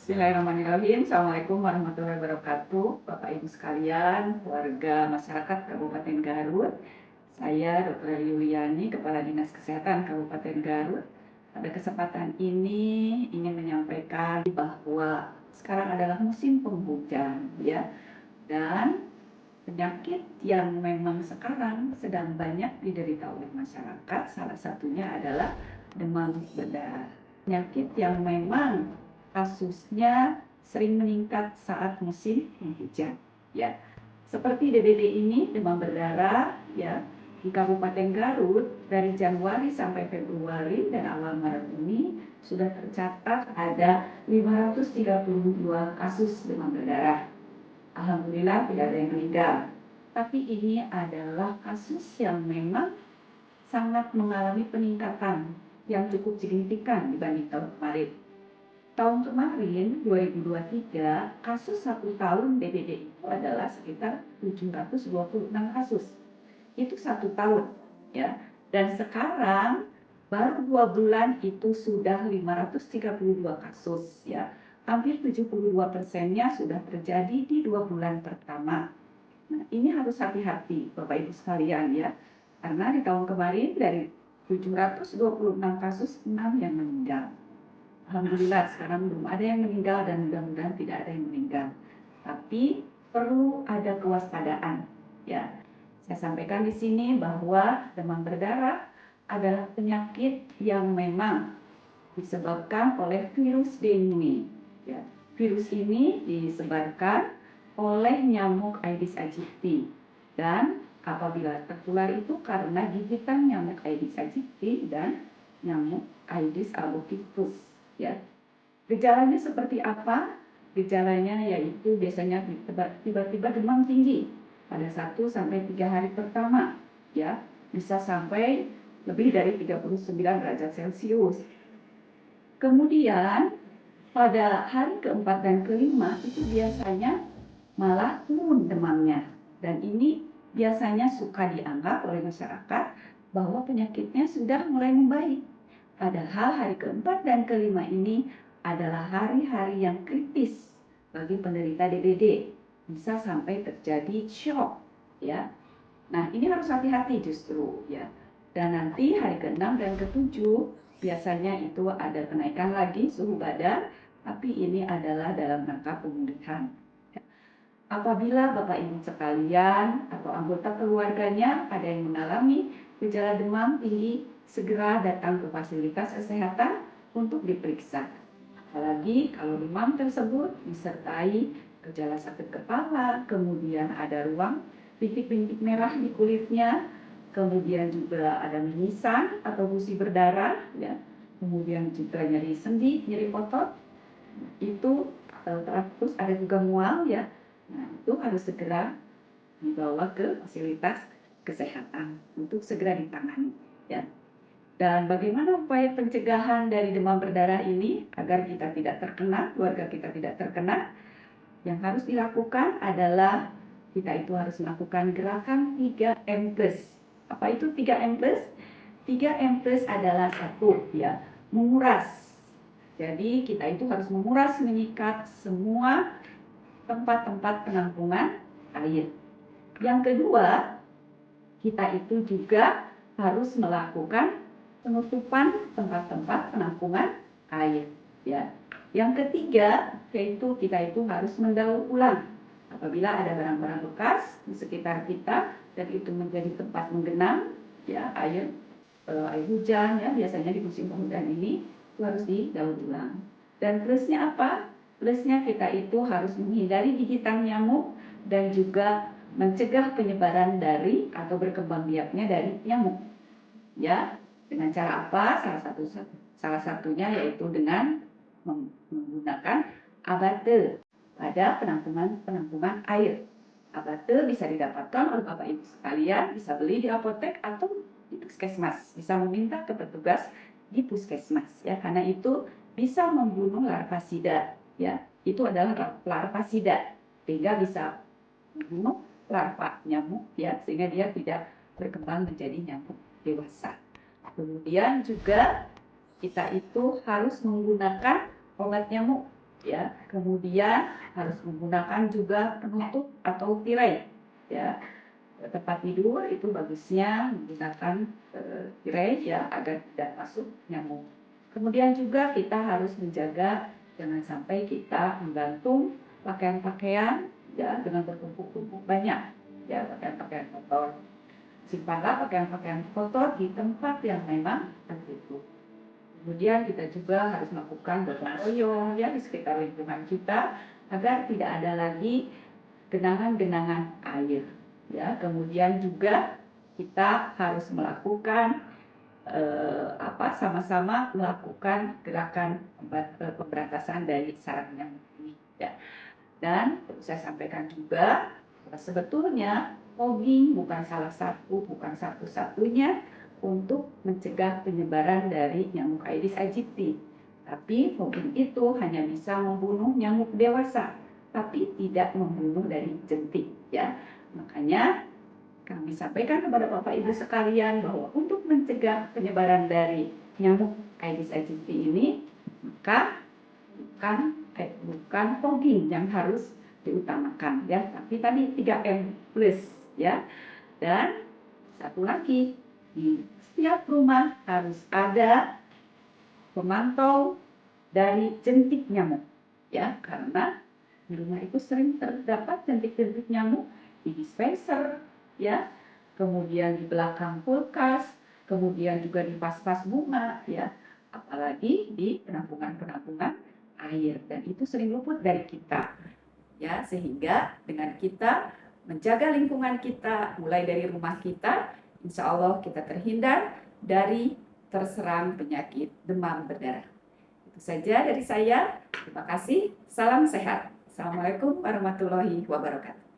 Bismillahirrahmanirrahim. Assalamualaikum warahmatullahi wabarakatuh. Bapak Ibu sekalian, warga masyarakat Kabupaten Garut. Saya Dr. Yuliani, Kepala Dinas Kesehatan Kabupaten Garut. Pada kesempatan ini ingin menyampaikan bahwa sekarang adalah musim penghujan, ya. Dan penyakit yang memang sekarang sedang banyak diderita oleh masyarakat, salah satunya adalah demam berdarah. Penyakit yang memang kasusnya sering meningkat saat musim penghujan, ya. Seperti DBD ini, demam berdarah, ya, di Kabupaten Garut dari Januari sampai Februari dan awal Maret ini sudah tercatat ada 532 kasus demam berdarah. Alhamdulillah tidak ada yang meninggal. Tapi ini adalah kasus yang memang sangat mengalami peningkatan yang cukup signifikan dibanding tahun kemarin. Tahun kemarin, 2023, kasus satu tahun DBD itu adalah sekitar 726 kasus. Itu satu tahun, ya. Dan sekarang baru 2 bulan itu sudah 532 kasus, ya. Hampir 72%-nya sudah terjadi di 2 bulan pertama. Nah, ini harus hati-hati Bapak Ibu sekalian, ya. Karena di tahun kemarin dari 726 kasus, 6 yang meninggal. Alhamdulillah sekarang belum ada yang meninggal dan mudah-mudahan tidak ada yang meninggal. Tapi perlu ada kewaspadaan, ya. Saya sampaikan di sini bahwa demam berdarah adalah penyakit yang memang disebabkan oleh virus dengue, ya. Virus ini disebarkan oleh nyamuk Aedes aegypti dan apabila tertular itu karena gigitan nyamuk Aedes aegypti dan nyamuk Aedes albopictus, ya. Gejalanya seperti apa? Gejalanya yaitu biasanya tiba-tiba demam tinggi pada 1 sampai 3 hari pertama, ya. Bisa sampai lebih dari 39 derajat Celcius. Kemudian pada hari keempat dan kelima itu biasanya malah turun demamnya. Dan ini biasanya suka dianggap oleh masyarakat bahwa penyakitnya sudah mulai membaik. Padahal hari keempat dan kelima ini adalah hari-hari yang kritis bagi penderita DBD. Bisa sampai terjadi shock, ya. Nah, ini harus hati-hati justru, ya. Dan nanti hari ke-6 dan ke-7 biasanya itu ada kenaikan lagi suhu badan, tapi ini adalah dalam rangka pemulihan. Apabila Bapak Ibu sekalian atau anggota keluarganya ada yang mengalami gejala demam tinggi, segera datang ke fasilitas kesehatan untuk diperiksa. Apalagi kalau demam tersebut disertai gejala sakit kepala, kemudian ada ruang bintik-bintik merah di kulitnya, kemudian juga ada mimisan atau gusi berdarah, ya. Kemudian juga nyeri sendi, nyeri otot, itu terus ada juga mual, ya. Nah, itu harus segera dibawa ke fasilitas kesehatan untuk segera ditangani, ya. Dan bagaimana upaya pencegahan dari demam berdarah ini agar kita tidak terkena, keluarga kita tidak terkena? Yang harus dilakukan adalah kita itu harus melakukan gerakan 3M+. Apa itu 3M+? 3M+ adalah satu, ya, menguras. Jadi kita itu harus menguras, menyikat semua tempat-tempat penampungan air. Yang kedua, kita itu juga harus melakukan penutupan tempat-tempat penampungan air, ya. Yang ketiga, yaitu kita itu harus mendaur ulang apabila ada barang-barang bekas di sekitar kita dan itu menjadi tempat menggenang, ya, air hujan, ya, biasanya di musim penghujan ini itu harus didaur ulang. Dan plusnya apa? Plusnya kita itu harus menghindari gigitan nyamuk dan juga mencegah penyebaran dari atau berkembang biaknya dari nyamuk, ya. Dengan cara apa? Salah satunya yaitu dengan menggunakan abate pada penampungan air. Abate bisa didapatkan oleh Bapak Ibu sekalian, bisa beli di apotek atau di puskesmas, bisa meminta ke petugas di puskesmas, ya, karena itu bisa membunuh larvasida, ya. Itu adalah larvasida sehingga bisa membunuh larva nyamuk, ya, sehingga dia tidak berkembang menjadi nyamuk dewasa. Kemudian juga kita itu harus menggunakan obat nyamuk ya. Kemudian harus menggunakan juga penutup atau tirai, ya. Tempat tidur itu bagusnya menggunakan tirai ya agar tidak masuk nyamuk. Kemudian juga kita harus menjaga jangan sampai kita menggantung pakaian-pakaian ya dengan bertumpuk-tumpuk banyak ya pakaian-pakaian kotor. Simpanlah pakaian-pakaian kotor di tempat yang memang tertutup. Kemudian kita juga harus melakukan gotong royong ya di sekitar lingkungan kita agar tidak ada lagi genangan-genangan air. Ya, kemudian juga kita harus melakukan sama-sama melakukan gerakan pemberantasan dari sarang nyamuk ini. Ya. Dan saya sampaikan juga sebetulnya fogging bukan satu-satunya untuk mencegah penyebaran dari nyamuk Aedes aegypti. Tapi fogging itu hanya bisa membunuh nyamuk dewasa, tapi tidak membunuh dari jentik. Ya, makanya kami sampaikan kepada Bapak Ibu sekalian bahwa untuk mencegah penyebaran dari nyamuk Aedes aegypti ini, maka bukan fogging yang harus diutamakan ya, tapi tadi 3M plus ya. Dan satu lagi, di setiap rumah harus ada pemantau dari jentik nyamuk ya, karena di rumah itu sering terdapat jentik-jentik nyamuk di dispenser ya, kemudian di belakang kulkas, kemudian juga di vas-vas bunga ya, apalagi di penampungan-penampungan air, dan itu sering luput dari kita ya, sehingga dengan kita menjaga lingkungan kita mulai dari rumah kita, insya Allah kita terhindar dari terserang penyakit demam berdarah. Itu saja dari saya. Terima kasih. Salam sehat. Assalamualaikum warahmatullahi wabarakatuh.